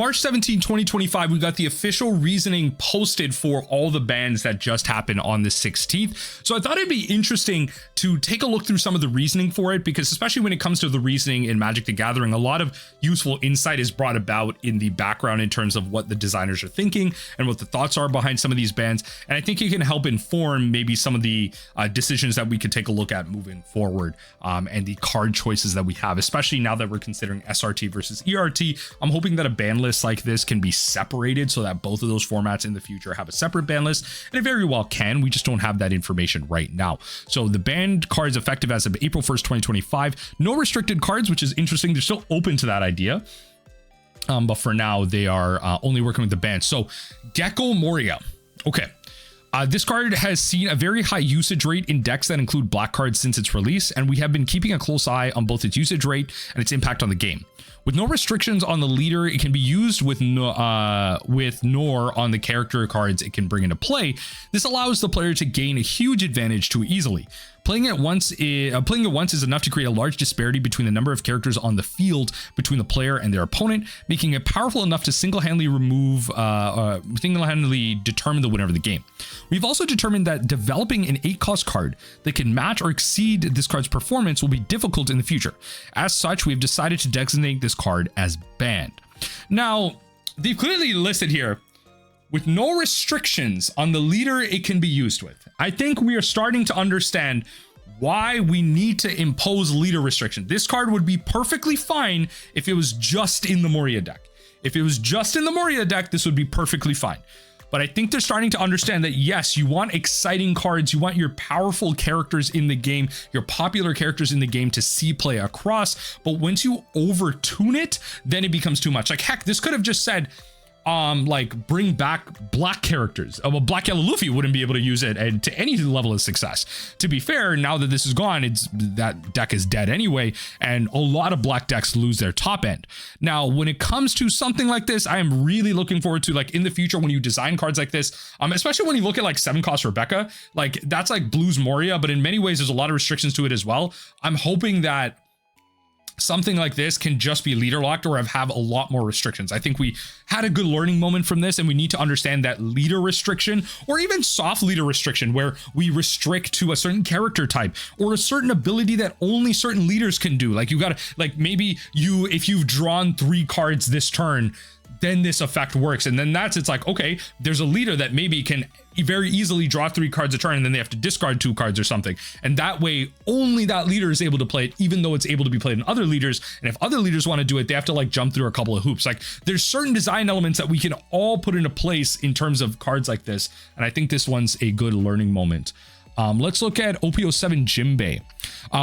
March 17, 2025, we got the official reasoning posted for all the bans that just happened on the 16th. So I thought it'd be interesting to take a look through some of the reasoning for it, because especially when it comes to the reasoning in Magic the Gathering, a lot of useful insight is brought about in the background in terms of what the designers are thinking and what the thoughts are behind some of these bans. And I think it can help inform maybe some of the decisions that we could take a look at moving forward, and the card choices that we have, especially now that we're considering SRT versus ERT. I'm hoping that a ban list like this can be separated so that both of those formats in the future have a separate ban list, and it very well can. We just don't have that information right now. So the banned cards effective as of April 1st, 2025. No restricted cards, which is interesting. They're still open to that idea. But for now, they are only working with the ban. So Gecko Moria. Okay. This card has seen a very high usage rate in decks that include black cards since its release, and we have been keeping a close eye on both its usage rate and its impact on the game. With no restrictions on the leader, it can be used with nor on the character cards it can bring into play. This allows the player to gain a huge advantage too easily. Playing it once is enough to create a large disparity between the number of characters on the field between the player and their opponent, making it powerful enough to single-handedly determine the winner of the game. We've also determined that developing an 8-cost card that can match or exceed this card's performance will be difficult in the future. As such, we've decided to designate this card as banned. Now, they've clearly listed here, with no restrictions on the leader it can be used with. I think we are starting to understand why we need to impose leader restriction. This card would be perfectly fine if it was just in the Moria deck. If it was just in the Moria deck, this would be perfectly fine. But I think they're starting to understand that, yes, you want exciting cards, you want your powerful characters in the game, your popular characters in the game to see play across. But once you overtune it, then it becomes too much. Like, heck, this could have just said, like, bring back black characters. Well, Black Yellow Luffy wouldn't be able to use it and to any level of success. To be fair, now that this is gone, that deck is dead anyway, and a lot of black decks lose their top end. Now, when it comes to something like this, I am really looking forward to, like, in the future when you design cards like this, especially when you look at like 7-cost Rebecca, like that's like Blues Moria, but in many ways there's a lot of restrictions to it as well. I'm hoping that something like this can just be leader locked or have a lot more restrictions. I think we had a good learning moment from this, and we need to understand that leader restriction, or even soft leader restriction, where we restrict to a certain character type or a certain ability that only certain leaders can do. Like, you gotta, like, maybe if you've drawn 3 cards this turn, then this effect works. And then it's like, okay, there's a leader that maybe can very easily draw 3 cards a turn, and then they have to discard 2 cards or something. And that way, only that leader is able to play it, even though it's able to be played in other leaders. And if other leaders want to do it, they have to like jump through a couple of hoops. Like, there's certain design elements that we can all put into place in terms of cards like this. And I think this one's a good learning moment. Let's look at OP07 Jinbe.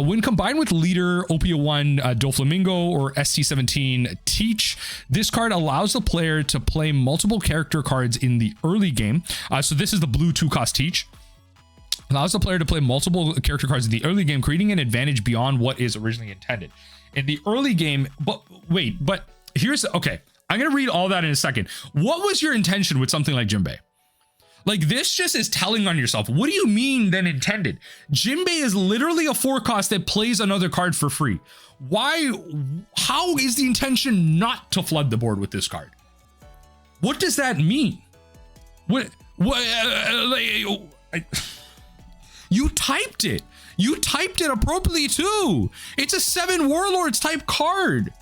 When combined with leader OP01 Doflamingo or ST17 Teach, this card allows the player to play multiple character cards in the early game. So this is the blue 2-cost Teach. Allows the player to play multiple character cards in the early game, creating an advantage beyond what is originally intended. In the early game, but here's, okay, I'm going to read all that in a second. What was your intention with something like Jinbe? Like, this just is telling on yourself. What do you mean then intended? Jinbe is literally a 4-cost that plays another card for free. Why? How is the intention not to flood the board with this card? What does that mean? You typed it. You typed it appropriately too. It's a 7 Warlords type card.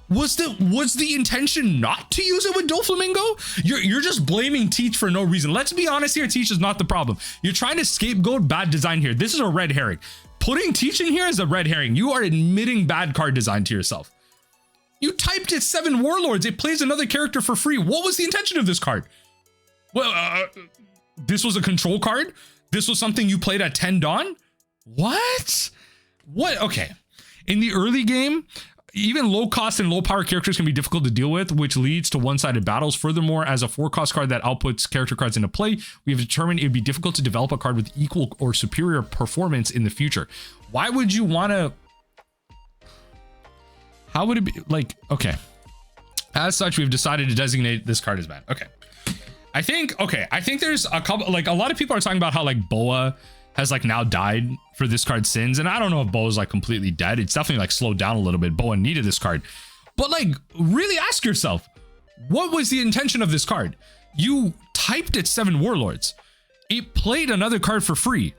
Was the intention not to use it with Doflamingo? You're just blaming Teach for no reason. Let's be honest here, Teach is not the problem. You're trying to scapegoat bad design here. This is a red herring. Putting Teach in here is a red herring. You are admitting bad card design to yourself. You typed it 7 Warlords. It plays another character for free. What was the intention of this card? Well, this was a control card? This was something you played at 10 Dawn? What? Okay. In the early game, even low cost and low power characters can be difficult to deal with, which leads to one-sided battles. Furthermore, as a 4-cost card that outputs character cards into play, we have determined it would be difficult to develop a card with equal or superior performance in the future. Why would you want to? How would it be? Like, okay. As such, we've decided to designate this card as banned. Okay. I think there's a couple, like, a lot of people are talking about how like Boa has like now died for this card's sins. And I don't know if Boa's like completely dead. It's definitely like slowed down a little bit. Boa needed this card. But like, really ask yourself, What was the intention of this card? You typed at 7 Warlords. It played another card for free.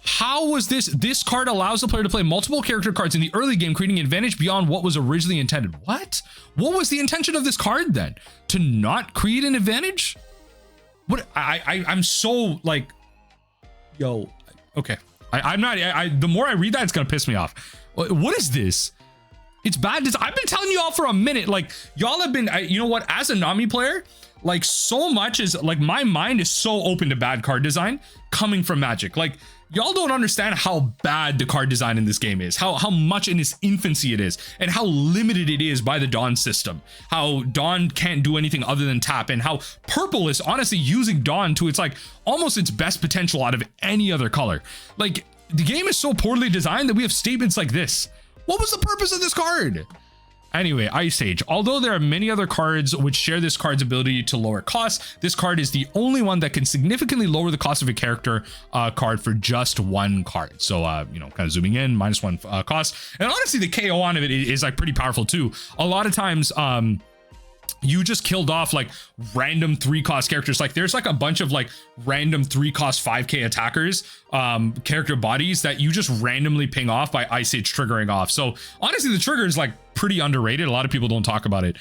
How was this card allows the player to play multiple character cards in the early game, creating an advantage beyond what was originally intended. What was the intention of this card then? To not create an advantage? What I'm so like, yo, okay. I'm not, the more I read that, it's gonna piss me off. What is this? It's bad. I've been telling you all for a minute, like y'all have been, you know what, as a Nami player, like so much is like, my mind is so open to bad card design coming from Magic. Like y'all don't understand how bad the card design in this game is, how much in its infancy it is, and how limited it is by the Dawn system, how Dawn can't do anything other than tap, and how purple is honestly using Dawn to its like almost its best potential out of any other color. Like the game is so poorly designed that we have statements like this. What was the purpose of this card? Anyway, Ice Age. Although there are many other cards which share this card's ability to lower costs, this card is the only one that can significantly lower the cost of a character card for just one card. So, you know, kind of zooming in, -1 cost. And honestly, the KO on it is like pretty powerful too. A lot of times, you just killed off like random 3-cost characters. Like there's like a bunch of like random 3-cost 5k attackers, character bodies that you just randomly ping off by Ice Age triggering off. So honestly, the trigger is like pretty underrated. A lot of people don't talk about it.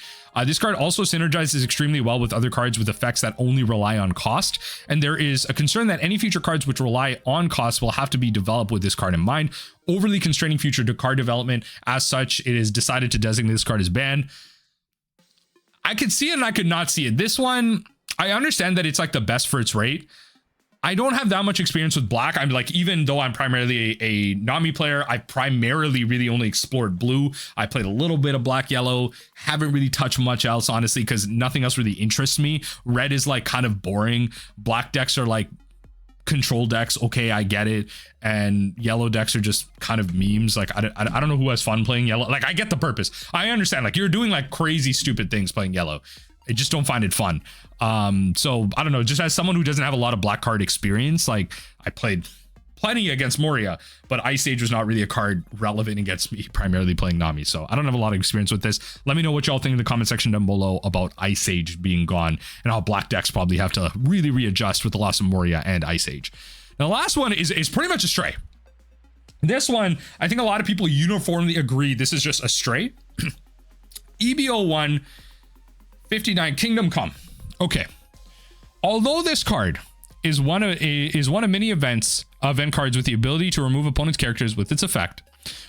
This card also synergizes extremely well with other cards with effects that only rely on cost. And there is a concern that any future cards which rely on cost will have to be developed with this card in mind, overly constraining future card development. As such, it is decided to designate this card as banned. I could see it and I could not see it. This one, I understand that it's like the best for its rate. I don't have that much experience with black. I'm like, even though I'm primarily a Nami player, I primarily really only explored blue. I played a little bit of black, yellow, haven't really touched much else, honestly, because nothing else really interests me. Red is like kind of boring. Black decks are like control decks, okay, I get it, and yellow decks are just kind of memes. Like I don't know who has fun playing yellow. Like I get the purpose, I understand, like you're doing like crazy stupid things playing yellow. I just don't find it fun. So I don't know, just as someone who doesn't have a lot of black card experience, like I played plenty against Moria, but Ice Age was not really a card relevant against me primarily playing Nami. So I don't have a lot of experience with this. Let me know what y'all think in the comment section down below about Ice Age being gone and how black decks probably have to really readjust with the loss of Moria and Ice Age. Now, the last one is pretty much a stray. This one, I think a lot of people uniformly agree this is just a stray. EB01-59 Kingdom Come. Okay. Although this card is one of many event cards with the ability to remove opponent's characters with its effect,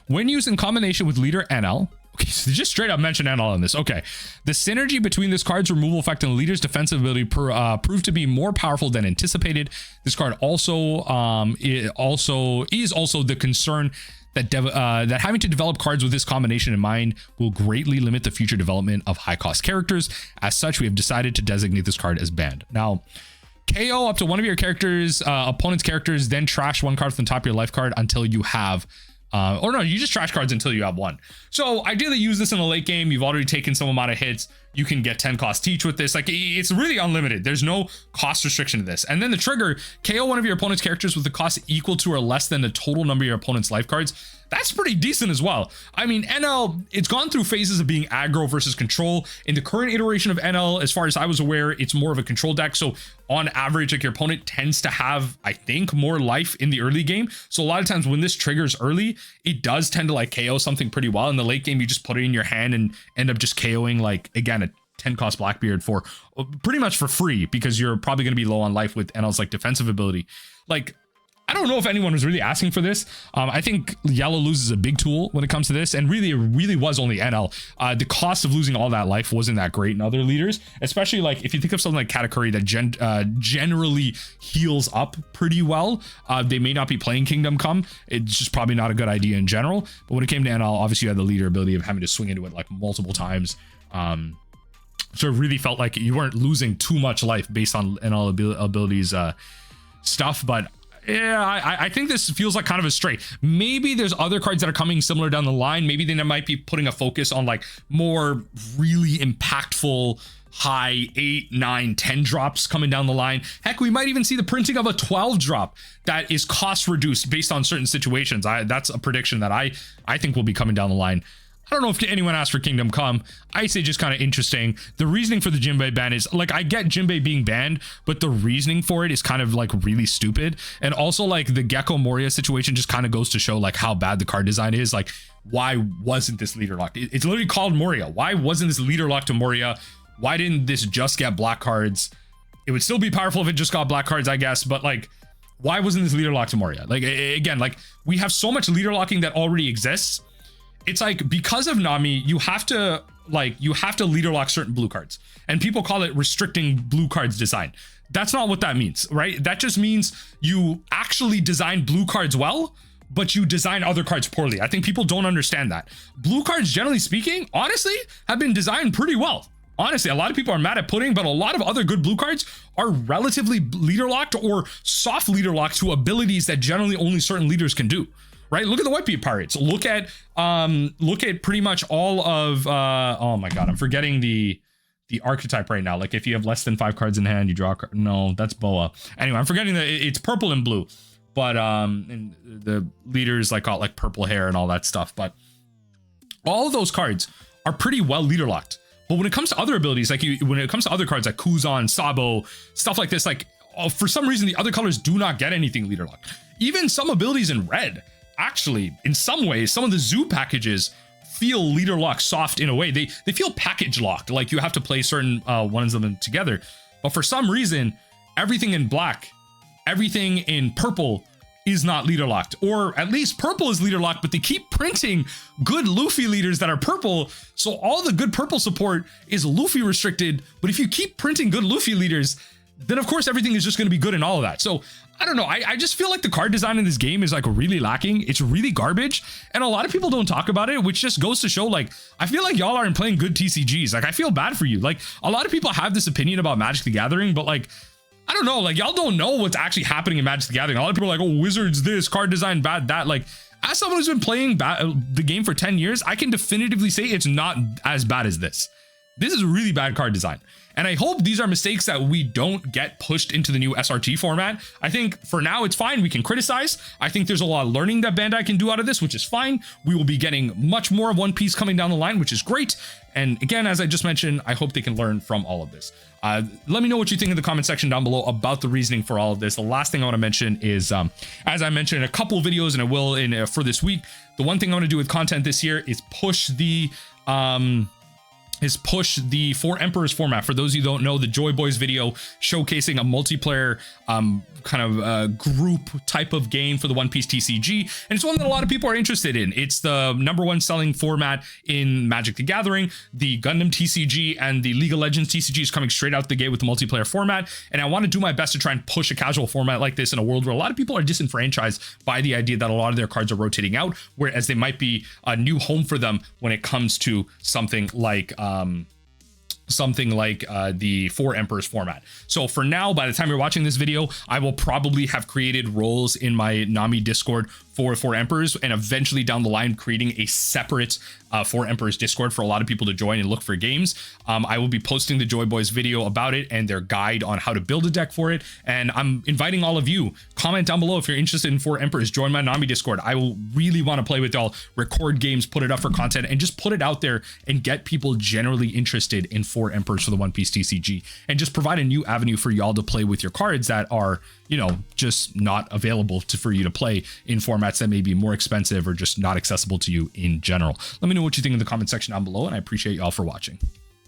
when used in combination with leader NL. Okay, so they just straight up mention NL on this. Okay, the synergy between this card's removal effect and the leader's defensive ability proved to be more powerful than anticipated. This card also is also the concern that that having to develop cards with this combination in mind will greatly limit the future development of high cost characters. As such, we have decided to designate this card as banned. Now, KO up to one of your characters, opponent's characters, then trash one card from the top of your life card until you have, or no, you just trash cards until you have one. So ideally use this in the late game. You've already taken some amount of hits. You can get 10 cost teach with this. Like it's really unlimited. There's no cost restriction to this. And then the trigger, KO one of your opponent's characters with the cost equal to or less than the total number of your opponent's life cards. That's pretty decent as well. I mean, NL, it's gone through phases of being aggro versus control. In the current iteration of NL, as far as I was aware, it's more of a control deck. So on average, like your opponent tends to have, I think, more life in the early game. So a lot of times when this triggers early, it does tend to like KO something pretty well. In the late game, you just put it in your hand and end up just KOing, like, again, a 10 cost Blackbeard for pretty much for free, because you're probably going to be low on life with NL's like defensive ability. Like, I don't know if anyone was really asking for this. I think yellow loses a big tool when it comes to this, and really, it really was only NL. The cost of losing all that life wasn't that great in other leaders, especially like if you think of something like Katakuri that generally heals up pretty well. They may not be playing Kingdom Come. It's just probably not a good idea in general. But when it came to NL, obviously you had the leader ability of having to swing into it like multiple times. So it really felt like you weren't losing too much life based on NL abilities stuff, but yeah, I think this feels like kind of a stray. Maybe there's other cards that are coming similar down the line. Maybe they might be putting a focus on like more really impactful high 8, 9, 10 drops coming down the line. Heck, we might even see the printing of a 12 drop that is cost reduced based on certain situations. That's a prediction that I think will be coming down the line. I don't know if anyone asked for Kingdom Come. Ice Age is kind of interesting. The reasoning for the Jinbe ban is, like, I get Jinbe being banned, but the reasoning for it is kind of like really stupid. And also, like, the Gecko Moria situation just kind of goes to show like how bad the card design is. Like, why wasn't this leader locked? It's literally called Moria. Why wasn't this leader locked to Moria? Why didn't this just get black cards? It would still be powerful if it just got black cards, I guess, but like, why wasn't this leader locked to Moria? Like, again, like, we have so much leader locking that already exists. It's like, because of Nami, you have to leader lock certain blue cards, and people call it restricting blue cards design. That's not what that means, right? That just means you actually design blue cards well, but you design other cards poorly. I think people don't understand that. Blue cards, generally speaking, honestly, have been designed pretty well. Honestly, a lot of people are mad at pudding, but a lot of other good blue cards are relatively leader locked or soft leader locked to abilities that generally only certain leaders can do. Right? Look at the Whitebeard Pirates. Look at pretty much all of oh my god, I'm forgetting the archetype right now. Like, if you have less than 5 cards in hand, you draw a card. No, that's Boa. Anyway, I'm forgetting that it's purple and blue, but and the leaders like got like purple hair and all that stuff. But all of those cards are pretty well leader locked. But when it comes to other abilities, like when it comes to other cards like Kuzan, Sabo, stuff like this, like for some reason the other colors do not get anything leader locked. Even some abilities in red, actually, in some ways, some of the zoo packages feel leader lock soft in a way. They feel package locked, like you have to play certain ones of them together. But for some reason, everything in black, everything in purple is not leader locked, or at least purple is leader locked, but they keep printing good Luffy leaders that are purple. So all the good purple support is Luffy restricted. But if you keep printing good Luffy leaders, then of course everything is just going to be good in all of that. So I don't know. I just feel like the card design in this game is like really lacking. It's really garbage. And a lot of people don't talk about it, which just goes to show, like, I feel like y'all aren't playing good TCGs. Like, I feel bad for you. Like, a lot of people have this opinion about Magic the Gathering, but like, I don't know, like, y'all don't know what's actually happening in Magic the Gathering. A lot of people are like, oh, Wizards this, card design bad, that. Like, as someone who's been playing the game for 10 years, I can definitively say it's not as bad as this. This is really bad card design. And I hope these are mistakes that we don't get pushed into the new SRT format. I think for now it's fine. We can criticize. I think there's a lot of learning that Bandai can do out of this, which is fine. We will be getting much more of One Piece coming down the line, which is great. And again, as I just mentioned, I hope they can learn from all of this. Let me know what you think in the comment section down below about the reasoning for all of this. The last thing I want to mention is, as I mentioned in a couple of videos, and I will for this week, the one thing I want to do with content this year is push the Four Emperors format. For those of you who don't know, the Joy Boys video showcasing a multiplayer kind of group type of game for the One Piece TCG, and it's one that a lot of people are interested in. It's the #1 selling format in Magic the Gathering. The Gundam TCG and the League of Legends TCG is coming straight out the gate with the multiplayer format, and I want to do my best to try and push a casual format like this in a world where a lot of people are disenfranchised by the idea that a lot of their cards are rotating out, whereas they might be a new home for them when it comes to something like the Four Emperors format. So for now, by the time you're watching this video, I will probably have created roles in my Nami Discord for Four Emperors, and eventually down the line creating a separate Four Emperors Discord for a lot of people to join and look for games. I will be posting the Joy Boys video about it and their guide on how to build a deck for it. And I'm inviting all of you, comment down below if you're interested in Four Emperors, join my Nami Discord. I will really want to play with y'all, record games, put it up for content, and just put it out there and get people generally interested in Four Emperors for the One Piece TCG, and just provide a new avenue for y'all to play with your cards that are, you know, just not available for you to play in formats that may be more expensive or just not accessible to you in general. Let me know what you think in the comment section down below, and I appreciate y'all for watching.